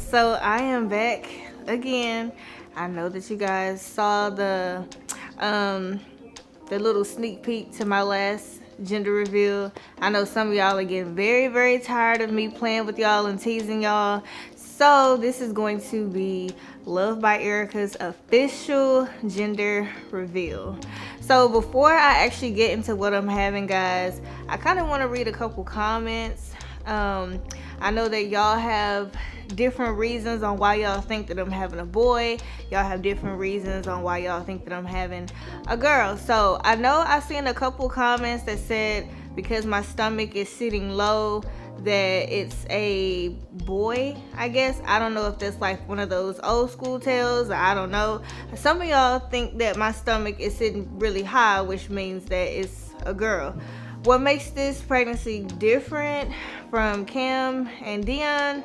So I am back again. I know that you guys saw the little sneak peek to my last gender reveal. I know some of y'all are getting very tired of me playing with y'all and teasing y'all. So this is going to be Luvd by Erica's official gender reveal. So before I actually get into what I'm having, guys, I kind of want to read a couple comments. I know that y'all have different reasons on why y'all think that I'm having a boy. Y'all have different reasons on why y'all think that I'm having a girl. So I know I seen a couple comments that said because my stomach is sitting low that it's a boy, I guess. I don't know if that's like one of those old school tales, or I don't know. Some of y'all think that my stomach is sitting really high, which means that it's a girl. What makes this pregnancy different from Cam and Dion?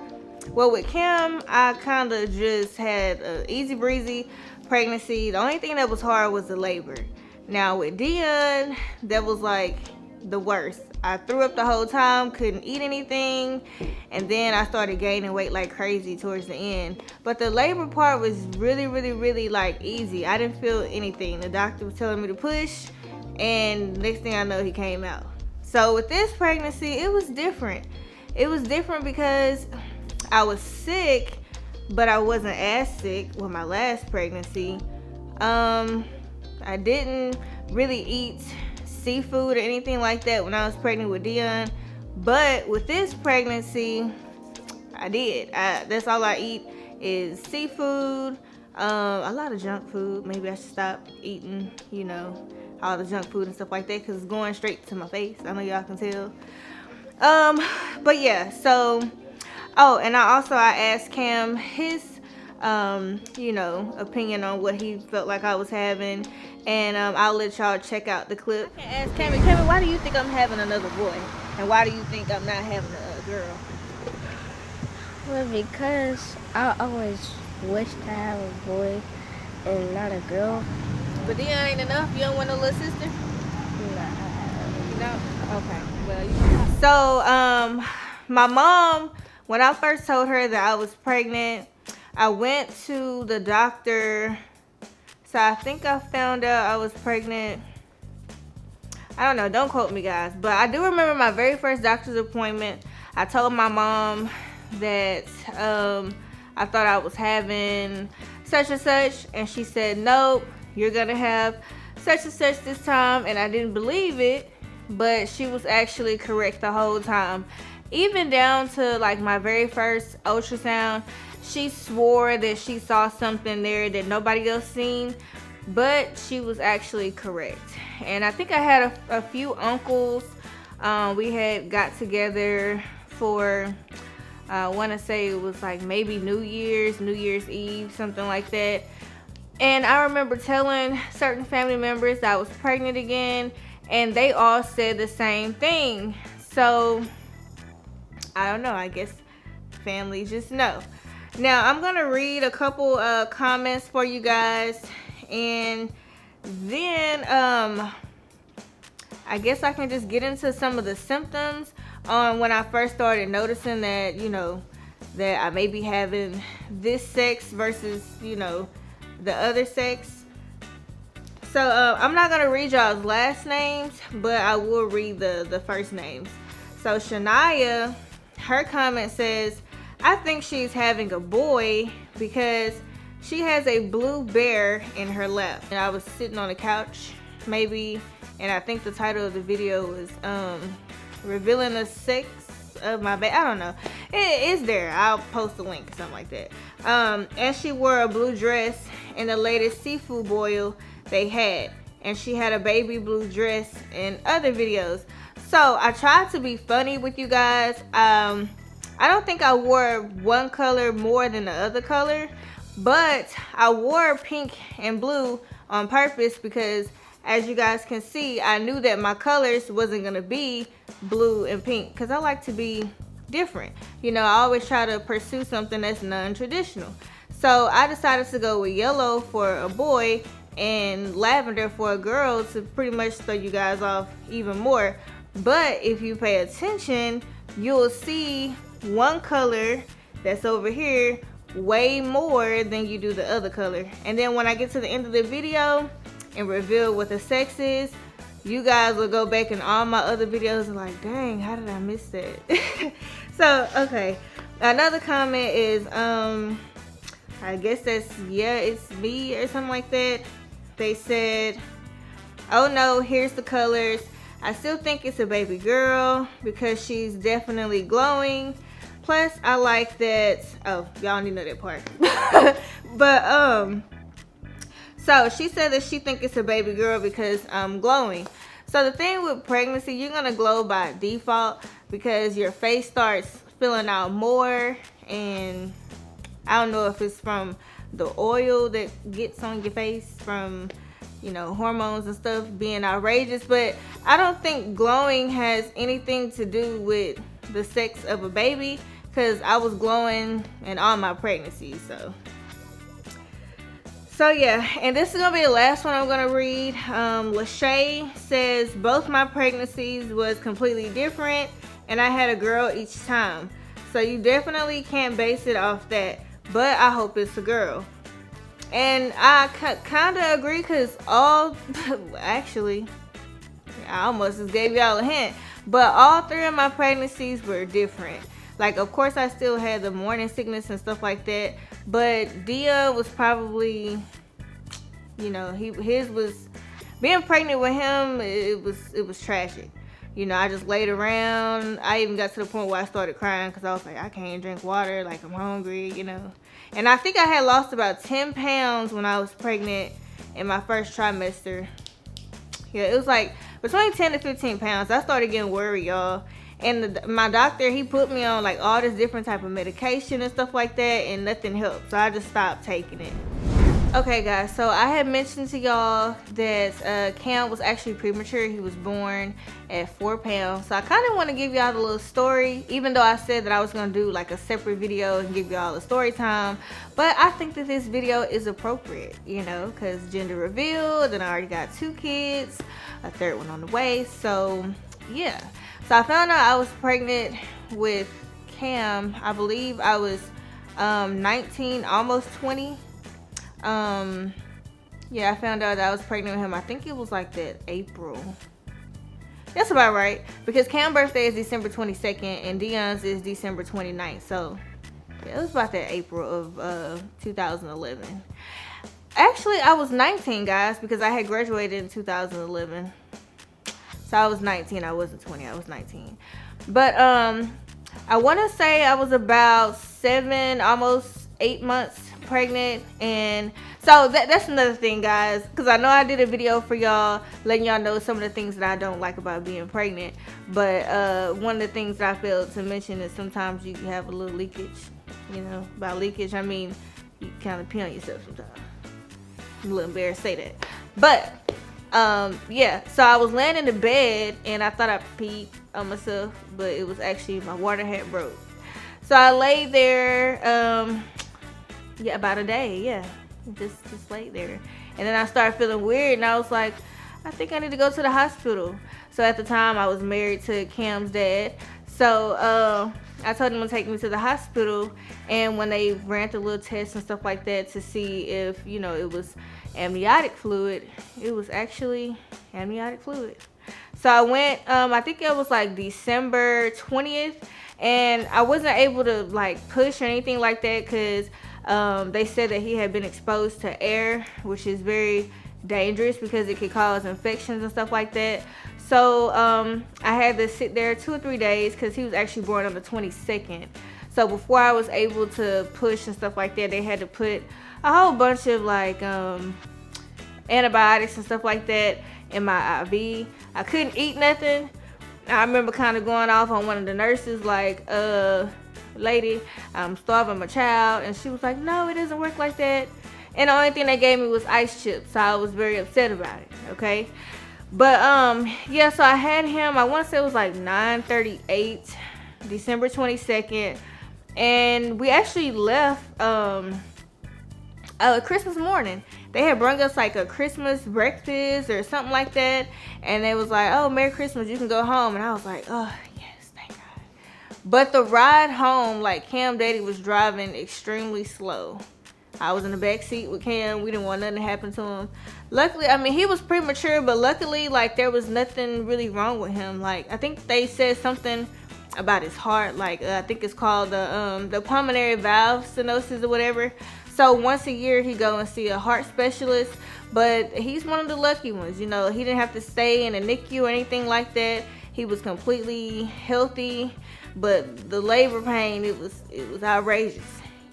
Well, with Cam, I kind of just had an easy breezy pregnancy. The only thing that was hard was the labor. Now with Dion, that was like the worst. I threw up the whole time, couldn't eat anything, and then I started gaining weight like crazy towards the end. But the labor part was really like easy. I didn't feel anything. The doctor was telling me to push, and next thing I know, he came out. So with this pregnancy, it was different. It was different because I was sick, but I wasn't as sick with my last pregnancy. I didn't really eat seafood or anything like that when I was pregnant with Dion, but with this pregnancy, I did. That's all I eat is seafood, a lot of junk food. Maybe I should stop eating, all the junk food and stuff like that, because it's going straight to my face. I know y'all can tell. But yeah, so and I asked Cam his opinion on what he felt like I was having, and I'll let y'all check out the clip. I can ask Cammy, why do you think I'm having another boy, and why do you think I'm not having a girl? Well, because I always wish to have a boy and not a girl. But Dion ain't enough? You don't want no little sister? Nah. You don't? Okay. Well, So, my mom, when I first told her that I was pregnant, I went to the doctor. So I think I found out I was pregnant. I don't know. Don't quote me, guys. But I do remember my very first doctor's appointment. I told my mom that I thought I was having such and such. And she said, nope, you're going to have such and such this time. And I didn't believe it. But she was actually correct the whole time. Even down to like my very first ultrasound, she swore that she saw something there that nobody else seen, but she was actually correct. And I think I had a few uncles. We had got together for, I want to say it was like maybe New Year's Eve, something like that. And I remember telling certain family members that I was pregnant again, and they all said the same thing. So I don't know, I guess family just know. Now I'm gonna read a couple comments for you guys, and then I guess I can just get into some of the symptoms on when I first started noticing that that I may be having this sex versus the other sex. So I'm not gonna read y'all's last names, but I will read the first names. So Shania, her comment says, I think she's having a boy because she has a blue bear in her lap. And I was sitting on the couch, maybe, and I think the title of the video was revealing the sex of my baby. I don't know. It is there. I'll post a link or something like that. And she wore a blue dress in the latest seafood boil they had. And she had a baby blue dress in other videos. So I tried to be funny with you guys. I don't think I wore one color more than the other color, but I wore pink and blue on purpose because, as you guys can see, I knew that my colors wasn't going to be blue and pink because I like to be different. I always try to pursue something that's non-traditional. So I decided to go with yellow for a boy and lavender for a girl to pretty much throw you guys off even more. But if you pay attention, you'll see one color that's over here way more than you do the other color. And then when I get to the end of the video and reveal what the sex is, you guys will go back in all my other videos and like, dang, how did I miss that? So, okay. Another comment is, I guess that's, yeah, it's me or something like that. They said, oh no, here's the colors. I still think it's a baby girl because she's definitely glowing. Plus, I like that, oh, y'all need to know that part. But, so she said that she thinks it's a baby girl because I'm glowing. So the thing with pregnancy, you're gonna glow by default because your face starts filling out more, and I don't know if it's from the oil that gets on your face from, you know, hormones and stuff being outrageous, but I don't think glowing has anything to do with the sex of a baby because I was glowing in all my pregnancies. So yeah, and this is gonna be the last one I'm gonna read. Lachey says both my pregnancies was completely different and I had a girl each time. So you definitely can't base it off that, but I hope it's a girl. And I kind of agree because actually, I almost just gave y'all a hint, but all 3 of my pregnancies were different. Like, of course, I still had the morning sickness and stuff like that, but Dia was probably, you know, his was, being pregnant with him, it was tragic. You know, I just laid around. I even got to the point where I started crying because I was like, I can't drink water, like I'm hungry, you know. And I think I had lost about 10 pounds when I was pregnant in my first trimester. Yeah, it was like between 10 to 15 pounds. I started getting worried, y'all. And my doctor, he put me on like all this different type of medication and stuff like that, and nothing helped. So I just stopped taking it. Okay, guys, so I had mentioned to y'all that Cam was actually premature. He was born at 4 pounds. So I kind of want to give y'all the little story, even though I said that I was going to do like a separate video and give y'all a story time. But I think that this video is appropriate, you know, because gender revealed, and I already got 2 kids, a 3rd one on the way. So, yeah. So I found out I was pregnant with Cam. I believe I was 19, almost 20. Yeah, I found out that I was pregnant with him. I think it was like that April. That's about right. Because Cam's birthday is December 22nd and Dion's is December 29th. So, yeah, it was about that April of 2011. Actually, I was 19, guys, because I had graduated in 2011. So I was 19. I wasn't 20. I was 19. But I want to say I was about 7, almost 8 months pregnant. And so that's another thing, guys, because I know I did a video for y'all letting y'all know some of the things that I don't like about being pregnant. But one of the things that I failed to mention is sometimes you have a little leakage. You know, by leakage I mean you kind of pee on yourself sometimes. I'm a little embarrassed to say that. But yeah, so I was laying in the bed and I thought I peed on myself, but it was actually my water had broke. So I laid there, yeah, about a day, yeah, just laid there. And then I started feeling weird and I was like, I think I need to go to the hospital. So at the time I was married to Cam's dad. So I told him to take me to the hospital, and when they ran the little tests and stuff like that to see if, you know, it was amniotic fluid, it was actually amniotic fluid. So I went, I think it was like December 20th, and I wasn't able to like push or anything like that because they said that he had been exposed to air, which is very dangerous because it could cause infections and stuff like that. So I had to sit there 2 or 3 days because he was actually born on the 22nd. So before I was able to push and stuff like that, they had to put a whole bunch of like antibiotics and stuff like that in my IV. I couldn't eat nothing. I remember kind of going off on one of the nurses like, lady, I'm starving my child. And she was like, no, it doesn't work like that. And the only thing they gave me was ice chips. So I was very upset about it, okay? But yeah, so I had him, I want to say it was like 9:38, December 22nd. And we actually left Christmas morning. They had brought us like a Christmas breakfast or something like that. And they was like, oh, Merry Christmas, you can go home. And I was like, oh, yes, thank God. But the ride home, like Cam Daddy was driving extremely slow. I was in the back seat with Cam. We didn't want nothing to happen to him. Luckily, I mean, he was premature, but luckily, like, there was nothing really wrong with him. Like, I think they said something about his heart. Like, I think it's called the pulmonary valve stenosis or whatever. So once a year, he go and see a heart specialist. But he's one of the lucky ones. You know, he didn't have to stay in a NICU or anything like that. He was completely healthy. But the labor pain, it was outrageous.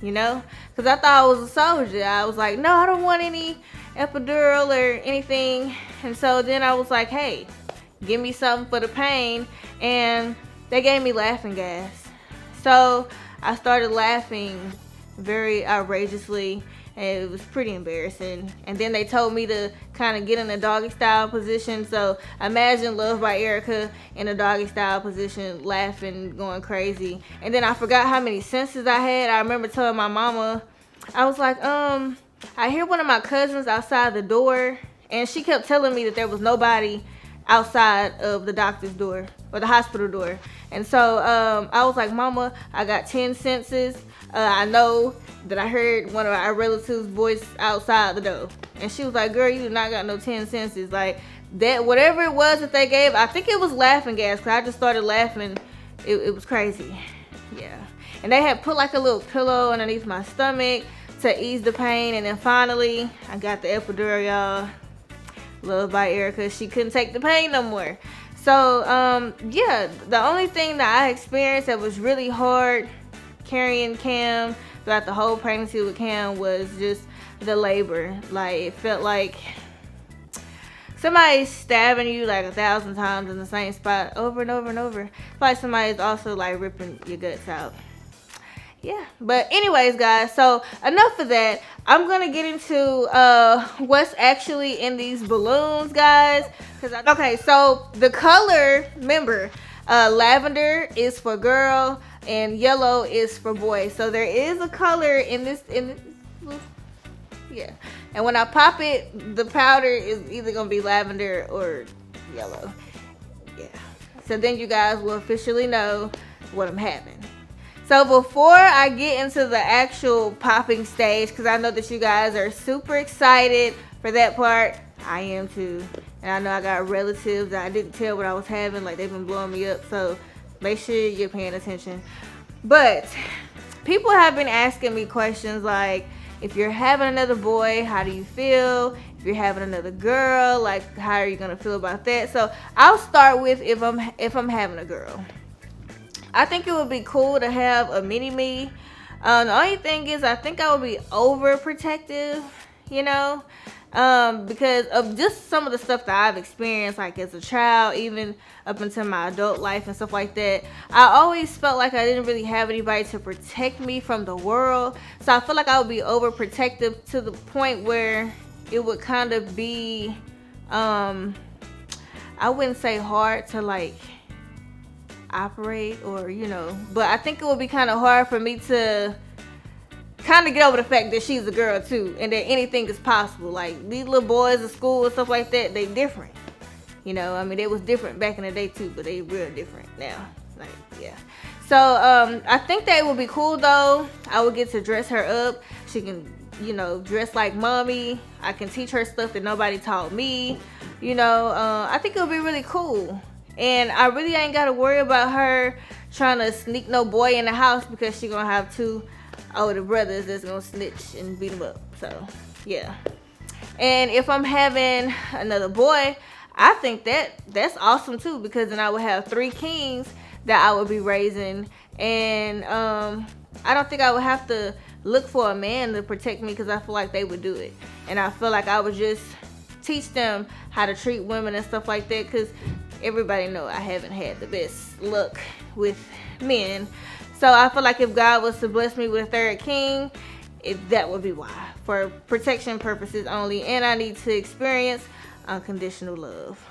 You know, because I thought I was a soldier. I was like, no, I don't want any epidural or anything. And so then I was like, hey, give me something for the pain. And they gave me laughing gas. So I started laughing very outrageously, and it was pretty embarrassing. And then they told me to kind of get in a doggy style position. So imagine Luvd by Erica in a doggy style position, laughing, going crazy. And then I forgot how many senses I had. I remember telling my mama, I was like, I hear one of my cousins outside the door, and she kept telling me that there was nobody outside of the doctor's door or the hospital door. And so I was like, Mama, I got 10 senses. I know that I heard one of our relatives' voice outside the door. And she was like, girl, you do not got no 10 senses. Like, that, whatever it was that they gave, I think it was laughing gas, because I just started laughing. It was crazy. Yeah. And they had put like a little pillow underneath my stomach to ease the pain. And then finally, I got the epidural, y'all. Luvd by Erica. She couldn't take the pain no more. So, yeah, the only thing that I experienced that was really hard carrying Cam throughout the whole pregnancy with Cam was just the labor. Like, it felt like somebody's stabbing you like 1,000 times in the same spot over and over and over. It's like somebody's also like ripping your guts out. Yeah, but anyways, guys, so enough of that. I'm gonna get into what's actually in these balloons, guys. Okay, so the color, remember, lavender is for girl and yellow is for boy. So there is a color in this yeah. And when I pop it, the powder is either gonna be lavender or yellow. Yeah. So then you guys will officially know what I'm having. So before I get into the actual popping stage, because I know that you guys are super excited for that part, I am too. And I know I got relatives that I didn't tell what I was having, like they've been blowing me up, so make sure you're paying attention. But people have been asking me questions like, if you're having another boy, how do you feel? If you're having another girl, like how are you gonna feel about that? So I'll start with if I'm having a girl. I think it would be cool to have a mini-me. The only thing is, I think I would be overprotective, you know, because of just some of the stuff that I've experienced, like as a child, even up into my adult life and stuff like that. I always felt like I didn't really have anybody to protect me from the world. So I feel like I would be overprotective to the point where it would kind of be, I wouldn't say hard to like operate, or you know, but I think it would be kind of hard for me to kind of get over the fact that she's a girl too, and that anything is possible. Like these little boys at school and stuff like that, they different, you know. I mean, they was different back in the day too, but they real different now. Like, yeah. So I think that it would be cool though. I would get to dress her up. She can, you know, dress like mommy. I can teach her stuff that nobody taught me, you know. I think it would be really cool. And I really ain't got to worry about her trying to sneak no boy in the house, because she gonna have 2 older brothers that's gonna snitch and beat him up. So yeah. And if I'm having another boy, I think that's awesome too, because then I would have 3 kings that I would be raising. And I don't think I would have to look for a man to protect me, because I feel like they would do it. And I feel like I would just teach them how to treat women and stuff like that, because everybody know I haven't had the best luck with men. So I feel like if God was to bless me with a 3rd king, that would be why, for protection purposes only. And I need to experience unconditional love.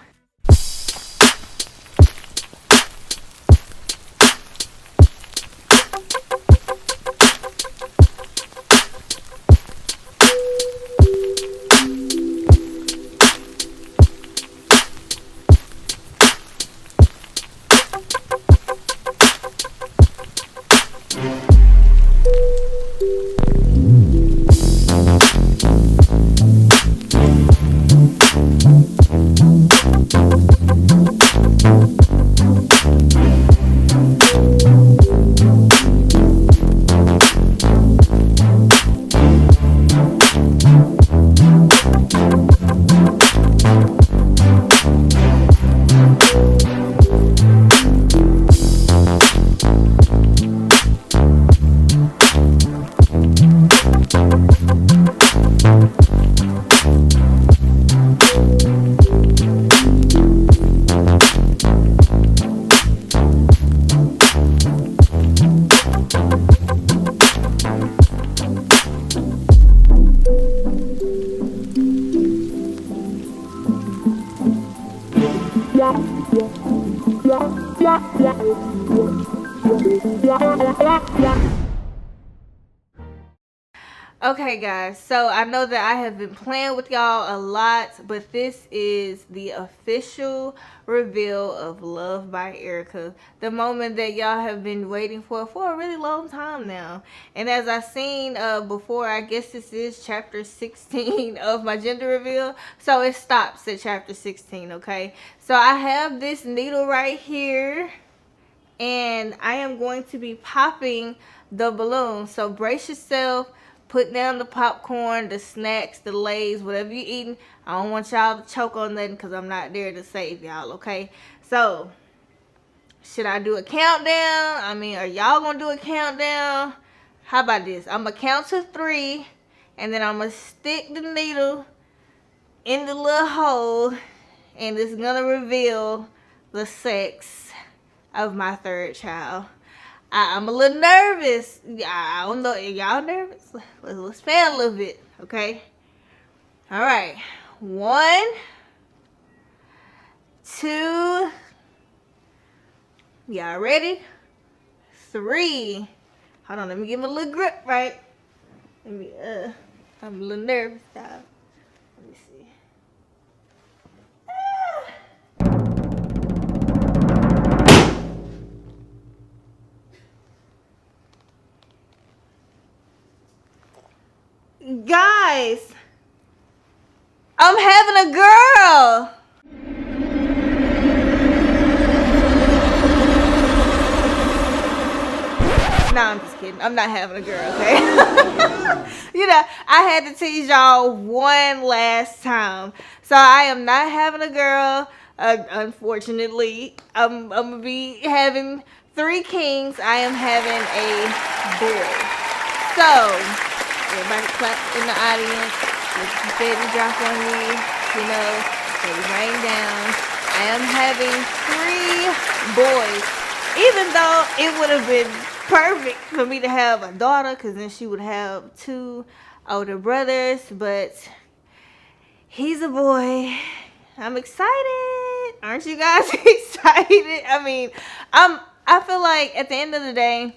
Okay guys, so I know that I have been playing with y'all a lot, but this is the official reveal of Love by Erica. The moment that y'all have been waiting for a really long time now. And as I seen before, I guess this is chapter 16 of my gender reveal. So it stops at chapter 16, okay? So I have this needle right here, and I am going to be popping the balloon. So brace yourself. Put down the popcorn, the snacks, the Lays, whatever you're eating. I don't want y'all to choke on nothing because I'm not there to save y'all, okay? So, should I do a countdown? I mean, are y'all going to do a countdown? How about this? I'm going to count to 3, and then I'm going to stick the needle in the little hole, and it's going to reveal the sex of my third child. I'm a little nervous. I don't know. Y'all nervous? Let's fan a little bit, okay? All right. 1, 2. Y'all ready? 3. Hold on. Let me give him a little grip, right? Let me. I'm a little nervous, y'all. Let me see. Guys, I'm having a girl. No, I'm just kidding. I'm not having a girl, okay? You know, I had to tease y'all one last time. So I am not having a girl. Unfortunately, I'm going to be having 3 kings. I am having a boy. So everybody clap in the audience. Let the confetti drop on me. You know, let it rain down. I am having 3 boys. Even though it would have been perfect for me to have a daughter, because then she would have 2 older brothers. But he's a boy. I'm excited. Aren't you guys excited? I mean, I feel like at the end of the day,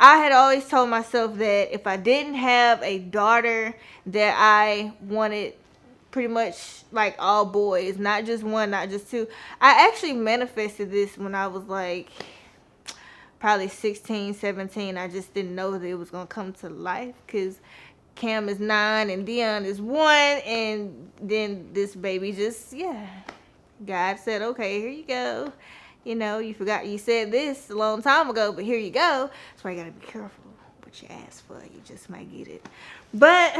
I had always told myself that if I didn't have a daughter, that I wanted pretty much like all boys, not just 1, not just 2. I actually manifested this when I was like probably 16, 17. I just didn't know that it was going to come to life because Cam is 9 and Dion is 1. And then this baby just, yeah, God said, okay, here you go. You know, you forgot you said this a long time ago, but here you go. That's why you gotta be careful what you ask for. You just might get it. But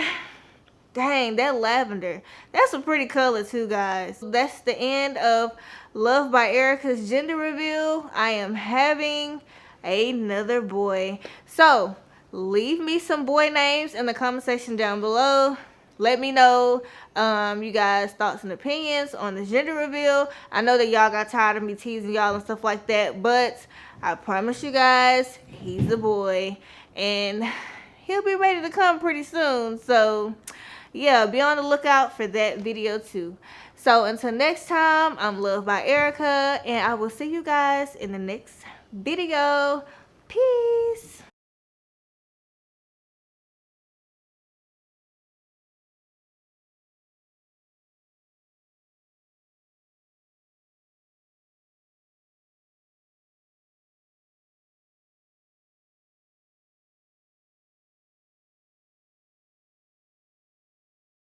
dang, that lavender, that's a pretty color too, guys. That's the end of Love by Erica's gender reveal. I am having another boy. So leave me some boy names in the comment section down below. Let me know you guys' thoughts and opinions on the gender reveal. I know that y'all got tired of me teasing y'all and stuff like that, but I promise you guys, he's a boy, and he'll be ready to come pretty soon. So yeah, be on the lookout for that video too. So until next time, I'm Love by Erica, and I will see you guys in the next video. Peace.